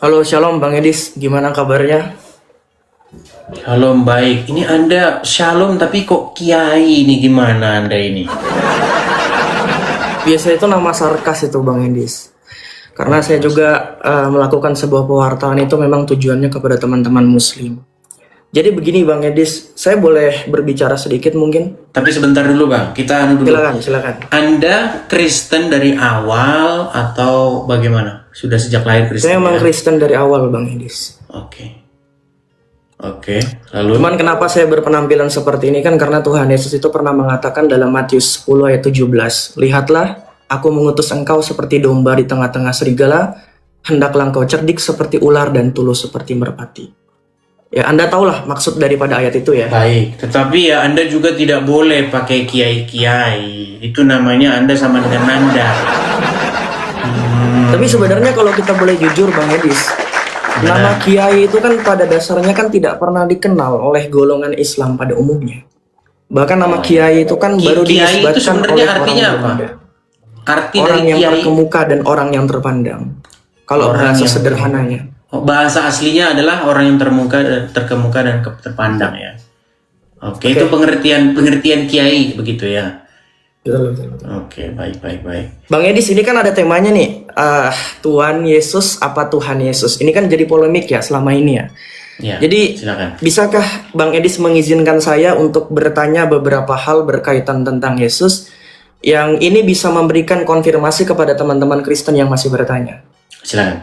Halo, Shalom Bang Edis, gimana kabarnya? Shalom baik. Ini Anda Shalom tapi kok Kiai ini gimana Anda ini? Biasa itu nama sarkas itu Bang Edis. Karena saya juga melakukan sebuah pewartaan itu memang tujuannya kepada teman-teman muslim. Jadi begini Bang Edis, saya boleh berbicara sedikit mungkin? Tapi sebentar dulu Bang, kita anu dulu. Silakan. Anda Kristen dari awal atau bagaimana? Sudah sejak lahir Kristen? Saya memang ya? Kristen dari awal Bang Edis. Oke. Lalu? Cuman kenapa saya berpenampilan seperti ini kan karena Tuhan Yesus itu pernah mengatakan dalam Matius 10 ayat 17, "Lihatlah, aku mengutus engkau seperti domba di tengah-tengah serigala, hendaklah engkau cerdik seperti ular dan tulus seperti merpati." Ya, Anda tahulah maksud daripada ayat itu ya. Baik, tetapi ya Anda juga tidak boleh pakai kiai-kiai. Itu namanya Anda sama dengan Nanda. Tapi sebenarnya kalau kita boleh jujur Bang Edis, nama kiai itu kan pada dasarnya kan tidak pernah dikenal oleh golongan Islam pada umumnya. Bahkan nama kiai itu kan baru Kiai itu dinisbatkan sebenarnya oleh orang artinya apa? Belanda. Arti Orang dari yang kiai, terkemuka dan orang yang terpandang. Kalau Orang bahasa yang- sederhananya. bahasa aslinya adalah orang yang terkemuka dan terpandang ya. Oke, itu pengertian kiai begitu ya. Betul. Oke, baik. Bang Edis, ini kan ada temanya nih, Tuhan Yesus apa Tuhan Yesus. Ini kan jadi polemik ya selama ini ya. Ya, Jadi silakan. bisakah Bang Edis mengizinkan saya untuk bertanya beberapa hal berkaitan tentang Yesus yang ini bisa memberikan konfirmasi kepada teman-teman Kristen yang masih bertanya. Silakan.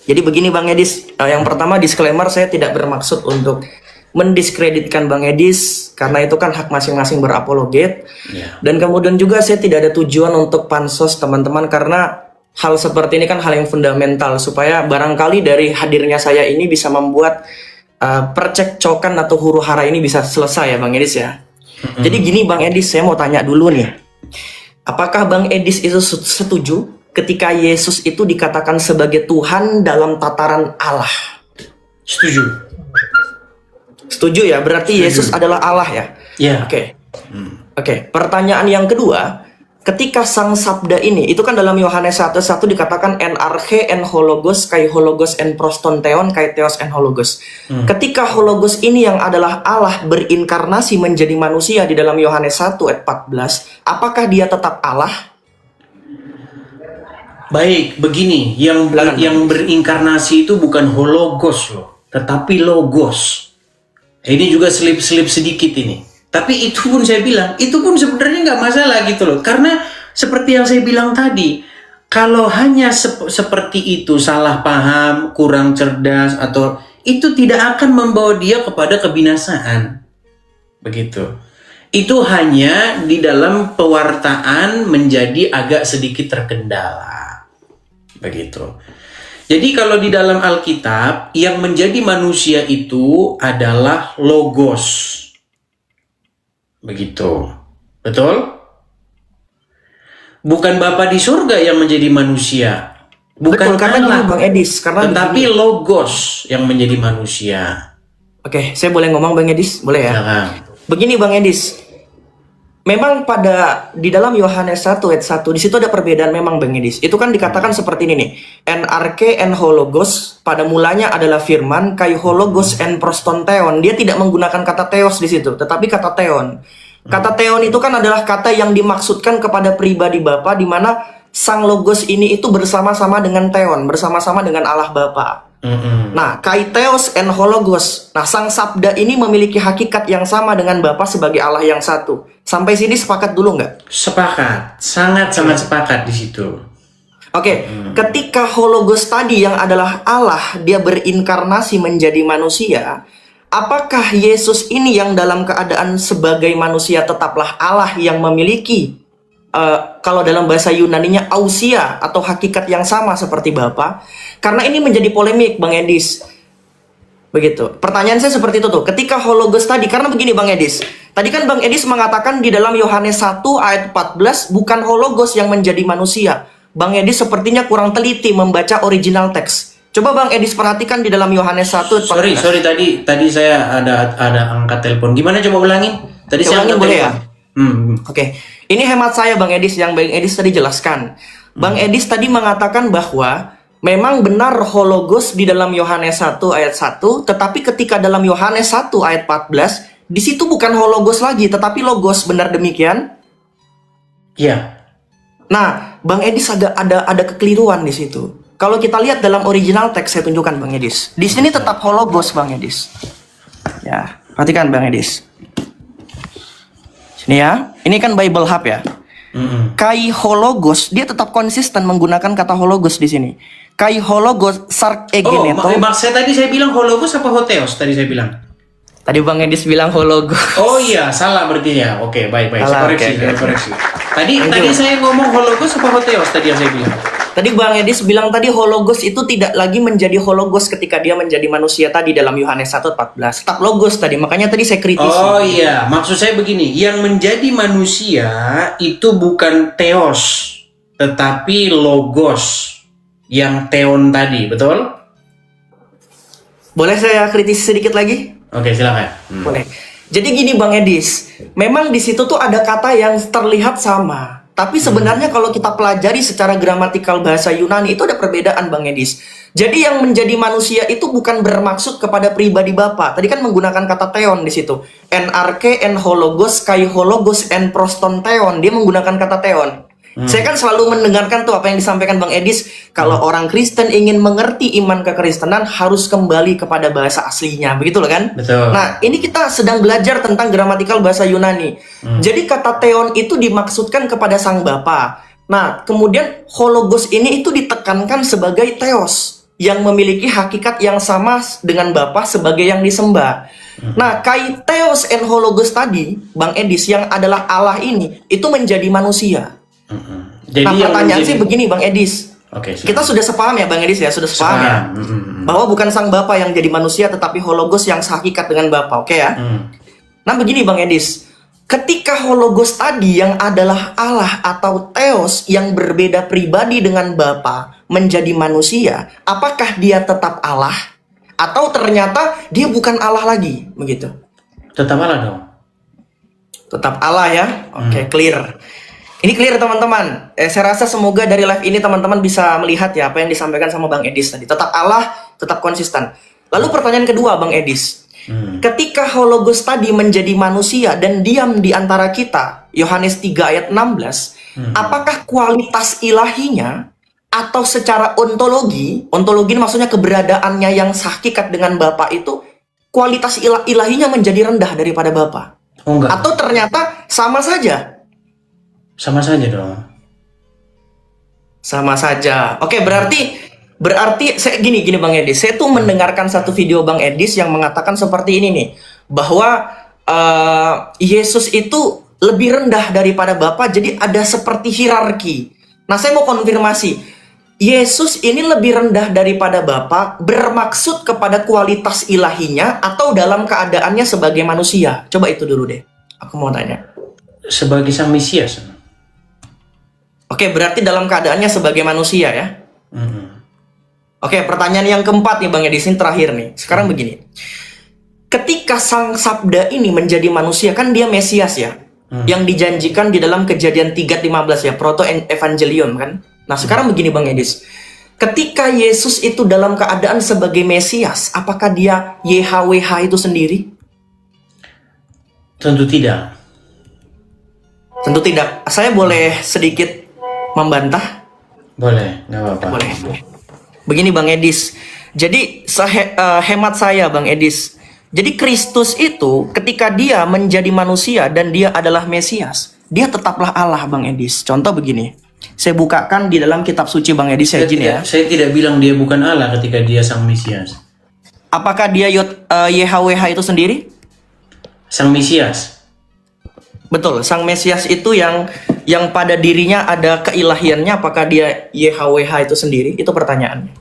Jadi begini Bang Edis, yang pertama disclaimer, saya tidak bermaksud untuk mendiskreditkan Bang Edis karena itu kan hak masing-masing berapologet. Ya. Dan kemudian juga saya tidak ada tujuan untuk pansos teman-teman karena hal seperti ini kan hal yang fundamental supaya barangkali dari hadirnya saya ini bisa membuat percekcokan atau huru-hara ini bisa selesai ya Bang Edis ya. Jadi gini Bang Edis, saya mau tanya dulu nih. Apakah Bang Edis itu setuju ketika Yesus itu dikatakan sebagai Tuhan dalam tataran Allah? Setuju. Setuju ya? Berarti Setuju. Yesus adalah Allah ya? Ya. Oke. Pertanyaan yang kedua, ketika sang sabda ini, itu kan dalam Yohanes 1:1 dikatakan en arche en hologos kai hologos en proston theon kai theos en hologos. Ketika hologos ini yang adalah Allah berinkarnasi menjadi manusia di dalam Yohanes 1 ayat 14, apakah dia tetap Allah? Baik, begini, yang berinkarnasi itu bukan hologos loh, tetapi logos. Ini juga selip-selip sedikit ini. Tapi itu pun saya bilang, itu pun sebenarnya nggak masalah gitu loh. Karena seperti yang saya bilang tadi, kalau hanya seperti itu salah paham, kurang cerdas, atau itu tidak akan membawa dia kepada kebinasaan. Begitu. Itu hanya di dalam pewartaan menjadi agak sedikit terkendala. Begitu. Jadi kalau di dalam Alkitab yang menjadi manusia itu adalah logos. Begitu. Betul? Bukan Bapa di surga yang menjadi manusia. Bukan Betul, karena Allah, gini Bang Edis, karena tetapi begini. logos yang menjadi manusia. Oke, saya boleh ngomong Bang Edis? Boleh ya? Silakan. Begini Bang Edis, memang di dalam Yohanes 1 ayat 1 di situ ada perbedaan memang Bang Edis. Itu kan dikatakan seperti ini nih. En arche en hologos, pada mulanya adalah firman, kai hologos en proston theon. Dia tidak menggunakan kata theos di situ, tetapi kata theon. Kata theon itu kan adalah kata yang dimaksudkan kepada pribadi Bapa, di mana sang logos ini itu bersama-sama dengan theon, bersama-sama dengan Allah Bapa. Nah, kai theos en hologos. Nah, sang sabda ini memiliki hakikat yang sama dengan Bapa sebagai Allah yang satu. Sampai sini sepakat dulu nggak? Sepakat, sangat sepakat di situ. Oke, ketika hologos tadi yang adalah Allah, dia berinkarnasi menjadi manusia, apakah Yesus ini yang dalam keadaan sebagai manusia tetaplah Allah yang memiliki kalau dalam bahasa Yunaninya ausia atau hakikat yang sama seperti Bapa? Karena ini menjadi polemik Bang Edis. Begitu. Pertanyaan saya seperti itu tuh. Ketika hologos tadi, karena begini Bang Edis. Tadi kan Bang Edis mengatakan di dalam Yohanes 1 ayat 14 bukan hologos yang menjadi manusia. Bang Edis sepertinya kurang teliti membaca original teks. Coba Bang Edis perhatikan di dalam Yohanes 1 ayat 14. Sorry tadi saya ada angkat telepon. Gimana coba ulangin? Tadi saya Ulangin angkat boleh telepon. ya? Oke. Ini hemat saya Bang Edis yang Bang Edis tadi jelaskan. Bang Edis tadi mengatakan bahwa memang benar hologos di dalam Yohanes 1 ayat 1, tetapi ketika dalam Yohanes 1 ayat 14, di situ bukan hologos lagi, tetapi logos. Benar demikian? Iya. Nah, Bang Edis ada kekeliruan di situ. Kalau kita lihat dalam original teks, saya tunjukkan Bang Edis. Di sini tetap hologos Bang Edis. Ya, perhatikan Bang Edis. Sini ya. Ini kan Bible Hub ya. Kai hologos, dia tetap konsisten menggunakan kata hologos di sini. Kai hologos sark egeneto. Maksud tadi saya bilang hologos apa hoteos tadi saya bilang? Tadi Bang Edis bilang hologos. Oh iya, salah berarti ya. Oke, baik. Salah, Saya koreksi. Tadi Thank you. saya ngomong hologos apa hoteos tadi yang saya bilang? Tadi Bang Edis bilang tadi hologos itu tidak lagi menjadi hologos ketika dia menjadi manusia tadi dalam Yohanes 1:14. Tetap logos tadi, makanya tadi saya kritisi. Oh iya, maksud saya begini, yang menjadi manusia itu bukan theos, tetapi logos. Yang theon tadi, betul? Boleh saya kritisi sedikit lagi? Oke, silakan. Boleh. Jadi gini Bang Edis, memang di situ tuh ada kata yang terlihat sama. Tapi sebenarnya kalau kita pelajari secara gramatikal bahasa Yunani itu ada perbedaan Bang Edis. Jadi yang menjadi manusia itu bukan bermaksud kepada pribadi Bapa. Tadi kan menggunakan kata theon di situ. En hologos, kai hologos, en proston theon. Dia menggunakan kata theon. Saya kan selalu mendengarkan tuh apa yang disampaikan Bang Edis. Kalau orang Kristen ingin mengerti iman kekristenan harus kembali kepada bahasa aslinya. Begitu loh kan? Betul. Nah, ini kita sedang belajar tentang gramatikal bahasa Yunani. Jadi kata theon itu dimaksudkan kepada sang Bapa. Nah, kemudian hologos ini itu ditekankan sebagai theos yang memiliki hakikat yang sama dengan Bapa sebagai yang disembah. Nah, kai theos en hologos tadi, Bang Edis, yang adalah Allah ini, itu menjadi manusia. Jadi Nah, pertanyaan sih begini Bang Edis. Oke, Kita sudah sepaham ya Bang Edis ya, sudah sepaham ya. Bahwa bukan sang Bapa yang jadi manusia tetapi hologos yang sehakikat dengan Bapa, oke ya? Nah, begini Bang Edis. Ketika hologos tadi yang adalah Allah atau theos yang berbeda pribadi dengan Bapa menjadi manusia, apakah dia tetap Allah atau ternyata dia bukan Allah lagi, begitu? Tetap Allah dong. Tetap Allah ya. Oke, clear. Ini clear teman-teman. Saya rasa semoga dari live ini teman-teman bisa melihat ya apa yang disampaikan sama Bang Edis tadi. Tetap Allah, tetap konsisten. Lalu pertanyaan kedua Bang Edis. Ketika hologos tadi menjadi manusia dan diam di antara kita, Yohanes 3 ayat 16, apakah kualitas ilahinya atau secara ontologi ini maksudnya keberadaannya yang sehakikat dengan Bapa itu, kualitas ilahinya menjadi rendah daripada Bapa? Oh enggak. Atau ternyata sama saja? Sama saja dong. Sama saja. Oke, berarti saya gini Bang Edis. Saya tuh mendengarkan satu video Bang Edis yang mengatakan seperti ini nih, bahwa Yesus itu lebih rendah daripada Bapa, jadi ada seperti hierarki. Nah, saya mau konfirmasi. Yesus ini lebih rendah daripada Bapa bermaksud kepada kualitas ilahinya atau dalam keadaannya sebagai manusia? Coba itu dulu deh. Aku mau tanya. Sebagai sang Mesias. Oke, berarti dalam keadaannya sebagai manusia ya. Oke, pertanyaan yang keempat nih Bang Edis, ini terakhir nih. Sekarang begini. Ketika sang Sabda ini menjadi manusia, kan dia Mesias ya. Yang dijanjikan di dalam Kejadian 3:15 ya, proto evangelion kan. Nah, sekarang begini Bang Edis. Ketika Yesus itu dalam keadaan sebagai Mesias, apakah dia YHWH itu sendiri? Tentu tidak. Tentu tidak. Saya boleh sedikit membantah? Boleh, nggak apa-apa. Boleh. Begini Bang Edis. Jadi hemat saya Bang Edis. Jadi Kristus itu ketika dia menjadi manusia dan dia adalah Mesias, dia tetaplah Allah Bang Edis. Contoh begini. Saya bukakan di dalam kitab suci Bang Edis ya, izin ya. Saya tidak bilang dia bukan Allah ketika dia sang Mesias. Apakah dia YHWH itu sendiri? Sang Mesias. Betul, sang Mesias itu yang pada dirinya ada keilahiannya, apakah dia YHWH itu sendiri? Itu pertanyaannya.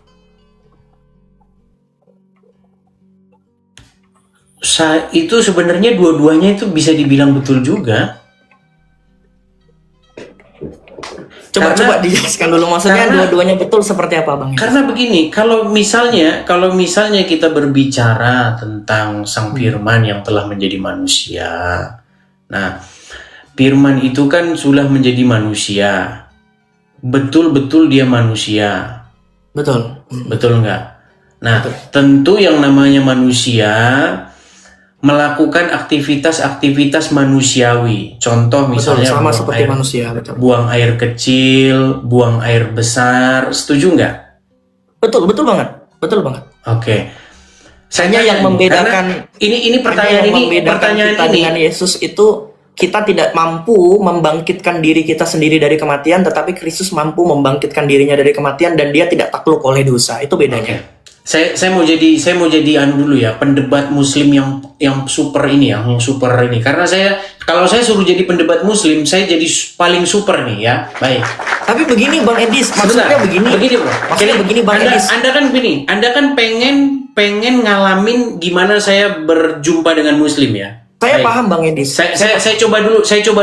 Itu sebenarnya dua-duanya itu bisa dibilang betul juga. Coba dijelaskan dulu maksudnya dua-duanya betul seperti apa Bang? Karena begini, kalau misalnya kita berbicara tentang sang Firman yang telah menjadi manusia. Nah, Firman itu kan sudah menjadi manusia. Betul-betul dia manusia. Betul. Betul nggak? Nah, tentu yang namanya manusia melakukan aktivitas-aktivitas manusiawi. Contoh Betul, misalnya sama buang seperti air, manusia, betul. buang air kecil, buang air besar. Setuju nggak? Betul, betul banget. Betul banget. Oke. Saya Hanya tanya yang nih, membedakan karena ini hanya pertanyaan yang ini membedakan pertanyaan kita ini dengan Yesus itu kita tidak mampu membangkitkan diri kita sendiri dari kematian, tetapi Kristus mampu membangkitkan dirinya dari kematian dan dia tidak takluk oleh dosa. Itu bedanya. Oke. Saya mau jadi anu dulu ya, pendebat muslim yang super ini, yang super ini. Karena kalau saya suruh jadi pendebat muslim, saya jadi paling super nih ya. Baik. Tapi begini Bang Edis, maksudnya Sebentar. begini. Bro. Maksudnya begini Bang Edis. Anda kan begini, Anda kan pengen ngalamin gimana saya berjumpa dengan muslim ya. Saya Baik. paham Bang Edis. Saya coba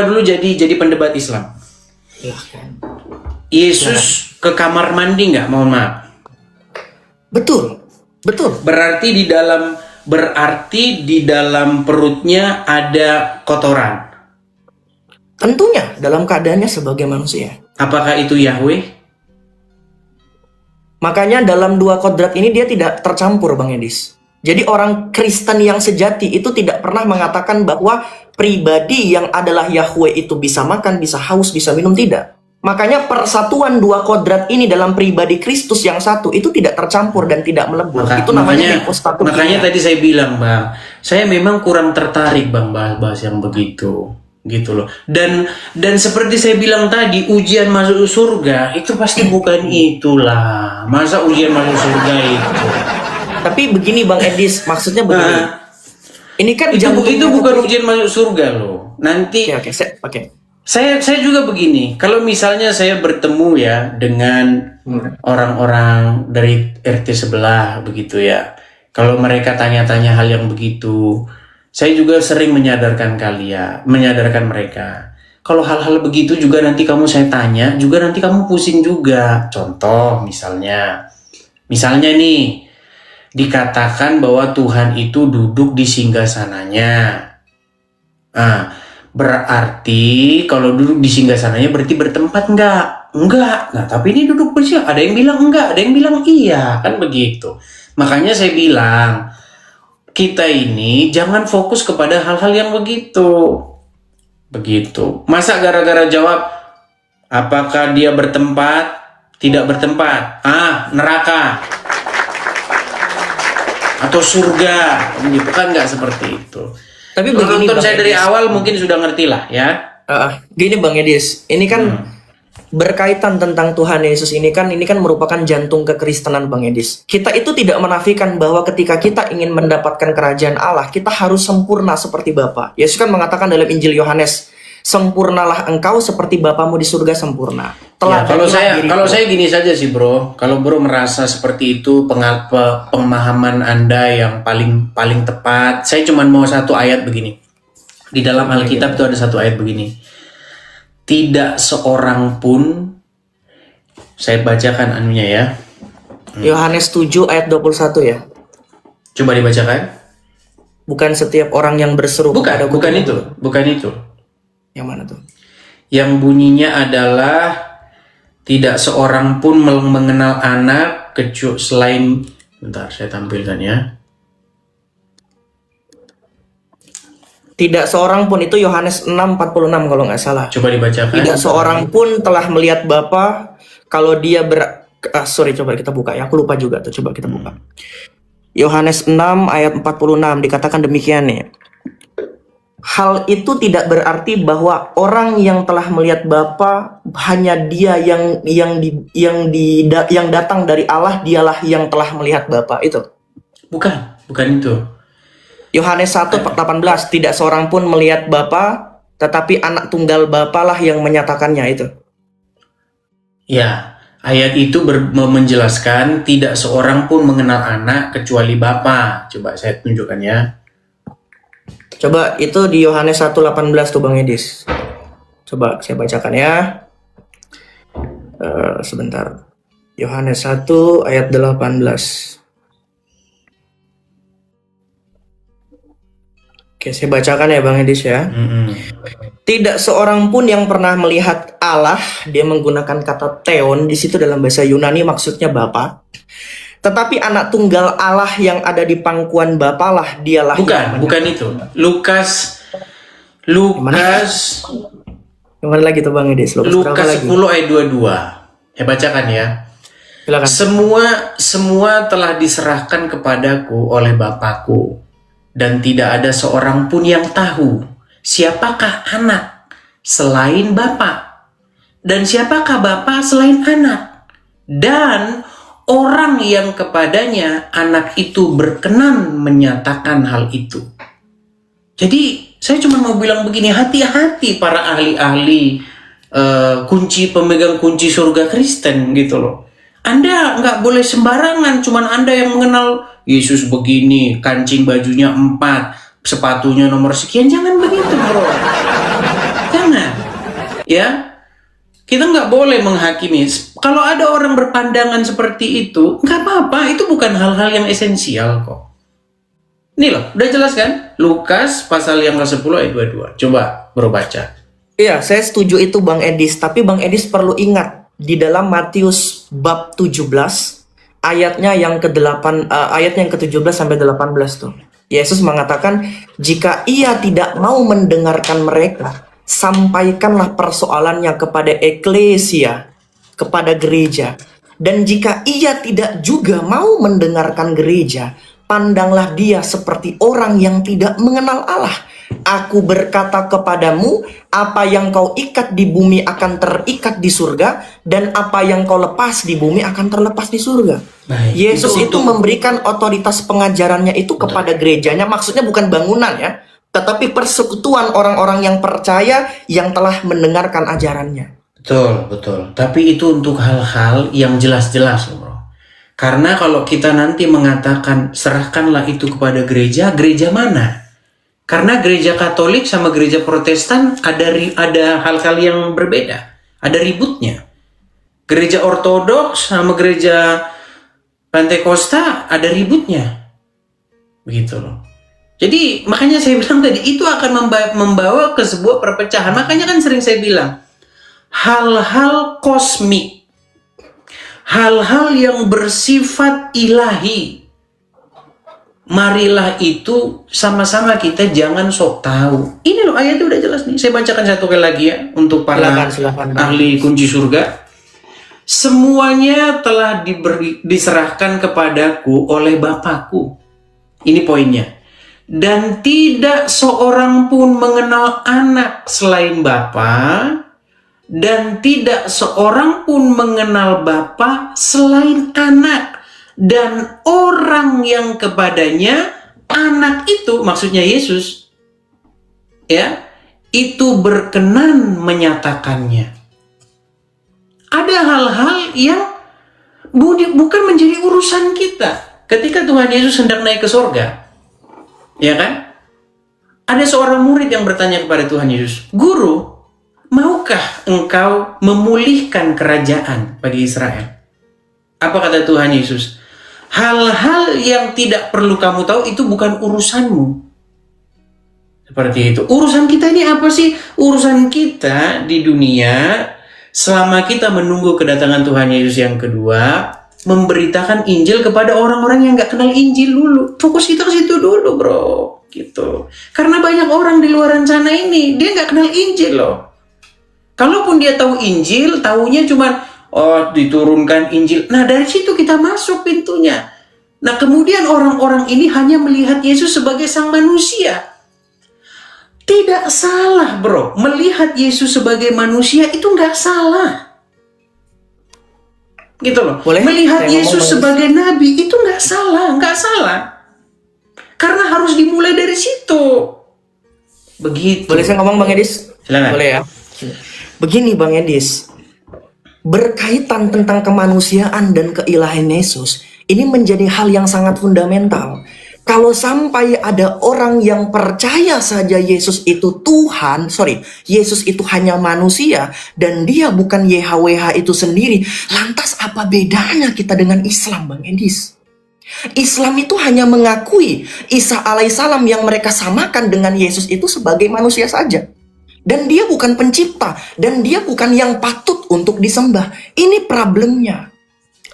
dulu jadi pendebat Islam. Silahkan. Yesus ke kamar mandi nggak? Mohon maaf. Betul. Berarti di dalam perutnya ada kotoran. Tentunya dalam keadaannya sebagai manusia. Apakah itu Yahweh? Makanya dalam dua kodrat ini dia tidak tercampur Bang Edis. Jadi orang Kristen yang sejati itu tidak pernah mengatakan bahwa pribadi yang adalah Yahweh itu bisa makan, bisa haus, bisa minum, tidak. Makanya persatuan dua kodrat ini dalam pribadi Kristus yang satu itu tidak tercampur dan tidak melebur. Itu namanya hypostatus. Makanya tadi saya bilang Bang, saya memang kurang tertarik Bang bahas yang begitu, gitu loh. Dan seperti saya bilang tadi, ujian masuk surga itu pasti bukan itulah. Masa ujian masuk surga itu? Tapi begini Bang Edis, maksudnya begini. Ini kan itu bukan ujian masuk surga loh. Nanti. Oke. Saya juga begini, kalau misalnya saya bertemu ya dengan orang-orang dari RT sebelah begitu ya, kalau mereka tanya-tanya hal yang begitu, saya juga sering menyadarkan mereka. Kalau hal-hal begitu juga nanti saya tanya, juga nanti kamu pusing juga. Contoh misalnya nih, dikatakan bahwa Tuhan itu duduk di singgasananya. Berarti kalau duduk di singgasananya berarti bertempat enggak. Nah, tapi ini duduk bersih. Ada yang bilang enggak, ada yang bilang iya, kan begitu. Makanya saya bilang, kita ini jangan fokus kepada hal-hal yang begitu. Masa gara-gara jawab apakah dia bertempat, tidak bertempat? Neraka atau surga, gitu kan, nggak seperti itu. Tapi begini, nonton saya dari awal mungkin sudah ngerti lah ya. Gini Bang Edis, ini kan berkaitan tentang Tuhan Yesus ini kan merupakan jantung kekristenan Bang Edis. Kita itu tidak menafikan bahwa ketika kita ingin mendapatkan kerajaan Allah, kita harus sempurna seperti Bapa. Yesus kan mengatakan dalam Injil Yohanes, sempurnalah engkau seperti Bapamu di surga sempurna. Kalau saya gini saja sih bro, kalau bro merasa seperti itu pemahaman Anda yang paling tepat, saya cuma mau satu ayat begini. Di dalam Alkitab itu ada satu ayat begini. Tidak seorang pun, saya bacakan anunya ya. Yohanes 7 ayat 21 ya. Coba dibacakan. Bukan setiap orang yang berseru kepada bukan itu. Yang mana tuh? Yang bunyinya adalah tidak seorang pun mengenal anak kecuali selain, bentar saya tampilkan ya. Tidak seorang pun, itu Yohanes 6:46 kalau nggak salah. Coba dibacakan. Tidak seorang pun telah melihat Bapa kalau dia coba kita buka ya. Aku lupa juga tuh, coba kita buka. Yohanes 6 ayat 46 dikatakan demikian nih. Hal itu tidak berarti bahwa orang yang telah melihat Bapa hanya dia yang datang dari Allah, dialah yang telah melihat Bapa itu. Bukan itu. Yohanes 1:18 tidak seorang pun melihat Bapa, tetapi anak tunggal Bapa lah yang menyatakannya itu. Ya, ayat itu menjelaskan tidak seorang pun mengenal anak kecuali Bapa. Coba saya tunjukkan ya. Coba itu di Yohanes 1:18 tuh Bang Edis. Coba saya bacakan ya. Sebentar. Yohanes 1 ayat 18. Oke, saya bacakan ya Bang Edis ya. Tidak seorang pun yang pernah melihat Allah, dia menggunakan kata theon di situ dalam bahasa Yunani maksudnya Bapa. Tetapi anak tunggal Allah yang ada di pangkuan Bapa lah dialah yang Bukan itu. Lukas Yang mana lagi tuh Bang Edis? Berapa Lukas lagi? 10 ayat 22. Bacakan ya. Silakan. Semua telah diserahkan kepadaku oleh Bapakku, dan tidak ada seorang pun yang tahu siapakah anak selain Bapa, dan siapakah Bapa selain anak, dan orang yang kepadanya anak itu berkenan menyatakan hal itu. Jadi saya cuma mau bilang begini, hati-hati para ahli-ahli pemegang kunci surga Kristen gitu loh. Anda nggak boleh sembarangan, cuman Anda yang mengenal Yesus begini, kancing bajunya 4, sepatunya nomor sekian. Jangan begitu bro. Jangan. Ya. Kita nggak boleh menghakimi. Kalau ada orang berpandangan seperti itu, nggak apa-apa. Itu bukan hal-hal yang esensial kok. Ini loh, udah jelas kan? Lukas pasal yang ke-10 ayat 22. Coba bro baca. Iya, saya setuju itu Bang Edis. Tapi Bang Edis perlu ingat, di dalam Matius bab 17, ayatnya yang ke-17 sampai 18 tuh. Yesus mengatakan, jika ia tidak mau mendengarkan mereka, sampaikanlah persoalannya kepada eklesia, kepada gereja. Dan jika ia tidak juga mau mendengarkan gereja, pandanglah dia seperti orang yang tidak mengenal Allah. Aku berkata kepadamu, apa yang kau ikat di bumi akan terikat di surga, dan apa yang kau lepas di bumi akan terlepas di surga. Baik, Yesus itu memberikan otoritas pengajarannya itu kepada gerejanya, maksudnya bukan bangunan ya, tetapi persekutuan orang-orang yang percaya yang telah mendengarkan ajarannya. Betul. Tapi itu untuk hal-hal yang jelas-jelas bro. Karena kalau kita nanti mengatakan serahkanlah itu kepada gereja, gereja mana? Karena gereja Katolik sama gereja Protestan ada hal-hal yang berbeda, ada ributnya. Gereja Ortodoks sama gereja Pentakosta ada ributnya, begitu loh. Jadi makanya saya bilang tadi itu akan membawa ke sebuah perpecahan. Makanya kan sering saya bilang hal-hal kosmik, hal-hal yang bersifat ilahi, marilah itu sama-sama kita jangan sok tahu. Ini loh ayatnya udah jelas nih. Saya bacakan satu kali lagi ya untuk para Silakan. ahli kunci surga. Semuanya telah diserahkan kepadaku oleh Bapakku. Ini poinnya. Dan tidak seorang pun mengenal anak selain Bapa, dan tidak seorang pun mengenal Bapa selain anak. Dan orang yang kepadanya anak itu, maksudnya Yesus, ya, itu berkenan menyatakannya. Ada hal-hal yang bukan menjadi urusan kita. Ketika Tuhan Yesus hendak naik ke surga, ya kan? Ada seorang murid yang bertanya kepada Tuhan Yesus, Guru, maukah engkau memulihkan kerajaan bagi Israel? Apa kata Tuhan Yesus? Hal-hal yang tidak perlu kamu tahu itu bukan urusanmu. Seperti itu. Urusan kita ini apa sih? Urusan kita di dunia, selama kita menunggu kedatangan Tuhan Yesus yang kedua, memberitakan Injil kepada orang-orang yang nggak kenal Injil dulu. Fokus kita ke situ dulu bro. Gitu. Karena banyak orang di luar sana ini, dia nggak kenal Injil loh. Kalaupun dia tahu Injil, taunya cuma diturunkan Injil. Nah dari situ kita masuk pintunya. Nah kemudian orang-orang ini hanya melihat Yesus sebagai sang manusia. Tidak salah bro, melihat Yesus sebagai manusia itu nggak salah. Gitu loh. Melihat Yesus sebagai nabi itu nggak salah. Karena harus dimulai dari situ. Begitu. Boleh saya ngomong Bang Edis? Silakan. Boleh ya. Begini Bang Edis, berkaitan tentang kemanusiaan dan keilahian Yesus, ini menjadi hal yang sangat fundamental. Kalau sampai ada orang yang percaya saja Yesus itu Tuhan, Yesus itu hanya manusia, dan dia bukan YHWH itu sendiri, lantas apa bedanya kita dengan Islam Bang Edis? Islam itu hanya mengakui Isa alaihissalam yang mereka samakan dengan Yesus itu sebagai manusia saja. Dan dia bukan pencipta, dan dia bukan yang patut untuk disembah. Ini problemnya.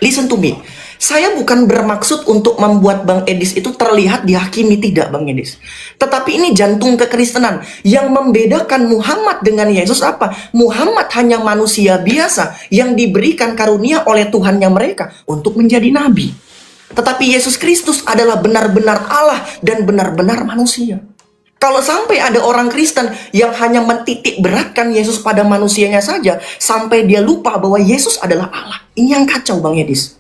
Listen to me. Saya bukan bermaksud untuk membuat Bang Edis itu terlihat dihakimi, tidak Bang Edis. Tetapi ini jantung kekristenan. Yang membedakan Muhammad dengan Yesus apa? Muhammad hanya manusia biasa yang diberikan karunia oleh Tuhannya mereka untuk menjadi nabi. Tetapi Yesus Kristus adalah benar-benar Allah dan benar-benar manusia. Kalau sampai ada orang Kristen yang hanya mentitik beratkan Yesus pada manusianya saja, sampai dia lupa bahwa Yesus adalah Allah. Ini yang kacau Bang Edis.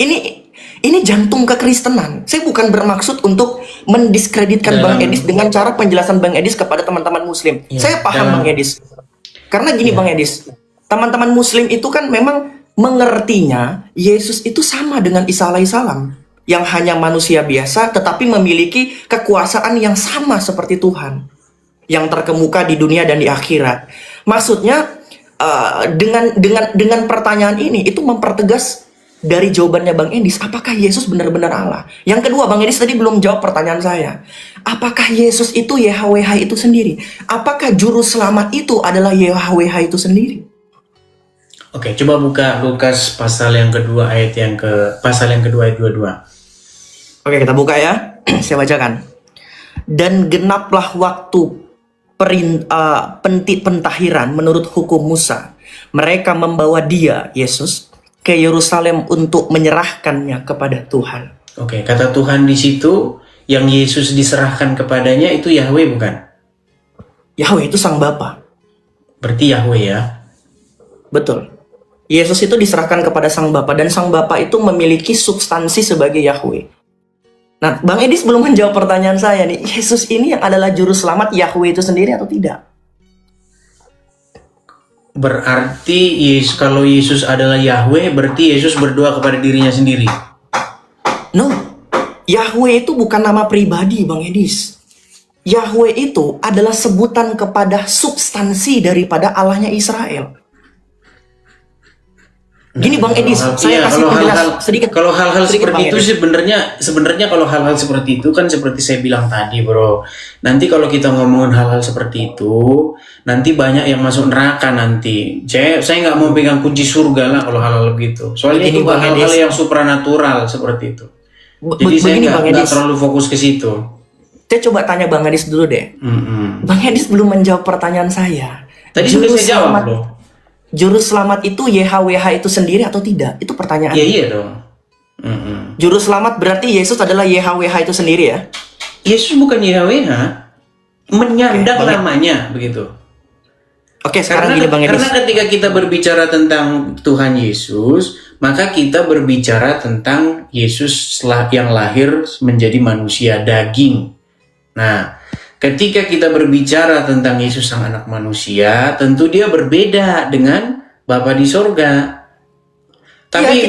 Ini jantung kekristenan. Saya bukan bermaksud untuk mendiskreditkan Bang Edis dengan cara penjelasan Bang Edis kepada teman-teman Muslim. Saya paham Bang Edis. Karena gini Bang Edis, teman-teman Muslim itu kan memang mengertinya Yesus itu sama dengan Isa alaihissalam, yang hanya manusia biasa tetapi memiliki kekuasaan yang sama seperti Tuhan, yang terkemuka di dunia dan di akhirat. Maksudnya dengan pertanyaan ini itu mempertegas dari jawabannya Bang Edis, apakah Yesus benar-benar Allah? Yang kedua, Bang Edis tadi belum jawab pertanyaan saya. Apakah Yesus itu YHWH itu sendiri? Apakah juru selamat itu adalah YHWH itu sendiri? Oke, coba buka Lukas pasal yang kedua ayat pasal yang kedua ayat 22. Oke, kita buka ya. Saya bacakan. Dan genaplah waktu pentahiran menurut hukum Musa. Mereka membawa dia, Yesus, ke Yerusalem untuk menyerahkannya kepada Tuhan. Oke, kata Tuhan di situ yang Yesus diserahkan kepadanya itu Yahweh bukan? Yahweh itu Sang Bapa. Berarti Yahweh ya? Betul. Yesus itu diserahkan kepada Sang Bapa dan Sang Bapa itu memiliki substansi sebagai Yahweh. Nah, Bang Edis belum menjawab pertanyaan saya nih. Yesus ini yang adalah juru selamat Yahweh itu sendiri atau tidak? Berarti kalau Yesus adalah Yahweh, berarti Yesus berdoa kepada dirinya sendiri. No, Yahweh itu bukan nama pribadi Bang Edis. Yahweh itu adalah sebutan kepada substansi daripada Allahnya Israel. Gini Bang Edis, saya kasih penjelasan sedikit. Kalau hal-hal seperti Bang itu sebenarnya kalau hal-hal seperti itu kan seperti saya bilang tadi, Bro. Nanti kalau kita ngomongin hal-hal seperti itu, nanti banyak yang masuk neraka nanti. Saya nggak mau pegang kunci surga lah kalau hal-hal begitu. Soalnya itu hal-hal yang supranatural seperti itu. Jadi saya nggak terlalu fokus ke situ. Saya coba tanya Bang Edis dulu deh. Bang Edis belum menjawab pertanyaan saya. Tadi sudah saya jawab loh. Juru selamat itu YHWH itu sendiri atau tidak? Itu pertanyaan. Iya dong. Juru selamat berarti Yesus adalah YHWH itu sendiri ya? Yesus bukan YHWH, menyandang namanya begitu. Oke, sekarang gini Bang Edis. Karena ketika kita berbicara tentang Tuhan Yesus, maka kita berbicara tentang Yesus yang lahir menjadi manusia daging. Nah, ketika kita berbicara tentang Yesus sang anak manusia, tentu dia berbeda dengan Bapa di sorga. Tapi